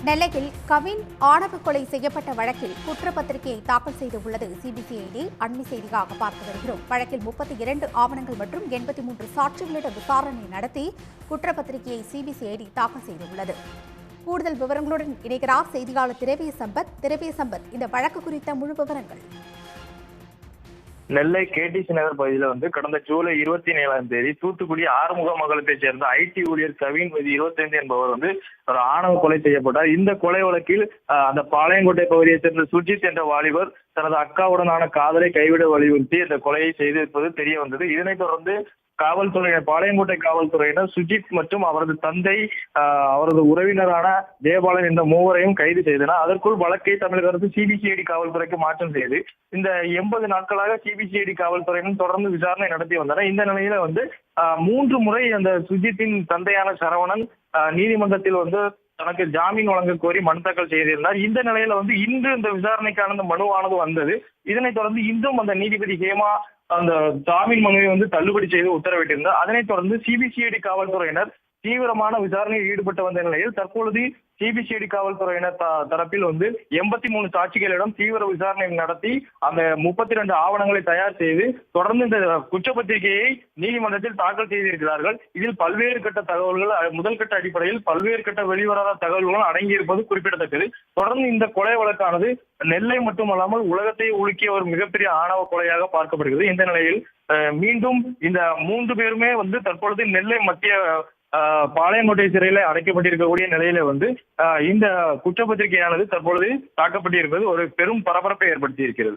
நெல்லையில் கவின் ஆணவ கொலை செய்யப்பட்ட வழக்கில் குற்றப்பத்திரிகையை தாக்கல் செய்துள்ளது சிபிசிஐடி. அண்மை செய்தியாக பார்த்து வருகிறோம். வழக்கில் 32 ஆவணங்கள் மற்றும் 83 சாட்சிகளிடம் விசாரணை நடத்தி குற்றப்பத்திரிகையை சிபிசிஐடி தாக்கல் செய்துள்ளது. கூடுதல் விவரங்களுடன் இணைகிறார் செய்தியாளர் திரவிய சம்பத். இந்த வழக்கு குறித்த முழு விவரங்கள். நெல்லை கேடிசி நகர் பகுதியில் கடந்த ஜூலை 27ஆம் தேதி தூத்துக்குடி ஆறுமுக மங்கலத்தைச் சேர்ந்த ஐடி ஊழியர் கவின் 25 என்பவர் ஒரு ஆணவ கொலை செய்யப்பட்டார். இந்த கொலை வழக்கில் அந்த பாளையங்கோட்டை பகுதியைச் சேர்ந்த சுஜித் என்ற வாலிபர் தனது அக்காவுடனான காதலை கைவிட வலியுறுத்தி இந்த கொலையை செய்திருப்பது தெரிய வந்தது. இதனைத் தொடர்ந்து காவல்துறையினர், பாளையங்கோட்டை காவல்துறையினர் சுஜித் மற்றும் அவரது தந்தை, அவரது உறவினரான ஜெயபாலன் என்ற மூவரையும் கைது செய்தனர். அதற்குள் வழக்கை தமிழக அரசு சிபிசிஐடி காவல்துறைக்கு மாற்றம் செய்து இந்த 80 நாட்களாக சிபிசிஐடி காவல்துறையினர் தொடர்ந்து விசாரணை நடத்தி வந்தனர். இந்த நிலையில 3 முறை அந்த சுஜித்தின் தந்தையான சரவணன் நீதிமன்றத்தில் தனக்கு ஜாமீன் வழங்க கோரி மனு தாக்கல் செய்திருந்தார். இந்த நிலையில இன்று இந்த விசாரணைக்கான இந்த மனுவானது வந்தது. இதனைத் தொடர்ந்து இன்றும் அந்த நீதிபதி ஹேமா அந்த ஜாமீன் மனுவை தள்ளுபடி செய்து உத்தரவிட்டிருந்தார். அதனைத் தொடர்ந்து சிபிசிஐடி காவல்துறையினர் தீவிரமான விசாரணையில் ஈடுபட்டு வந்த நிலையில் தற்பொழுது சிபிசிஐடி காவல்துறையினர் தரப்பில் 83 சாட்சிகளிடம் தீவிர விசாரணை நடத்தி அந்த 32 ஆவணங்களை தயார் செய்து தொடர்ந்து இந்த குற்றப்பத்திரிகையை நீதிமன்றத்தில் தாக்கல் செய்திருக்கிறார்கள். இதில் பல்வேறு கட்ட தகவல்கள், முதல் கட்ட அடிப்படையில் பல்வேறு கட்ட வெளிவராத தகவல்களும் அடங்கியிருப்பது குறிப்பிடத்தக்கது. தொடர்ந்து இந்த கொலை வழக்கானது நெல்லை மட்டுமல்லாமல் உலகத்தை உலுக்கிய ஒரு மிகப்பெரிய ஆணவ கொலையாக பார்க்கப்படுகிறது. இந்த நிலையில் மீண்டும் இந்த 3 பேருமே தற்பொழுது நெல்லை மத்திய பாளையங்கோட்டை சிறையில அடைக்கப்பட்டிருக்கக்கூடிய நிலையில இந்த குற்றப்பத்திரிகையானது தற்பொழுது தாக்கப்பட்டிருப்பது ஒரு பெரும் பரபரப்பை ஏற்படுத்தி இருக்கிறது.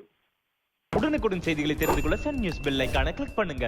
உடனுக்குடன் செய்திகளை தெரிந்து கொள்ள சன் நியூஸ் பெல் ஐகானை கிளிக் பண்ணுங்க.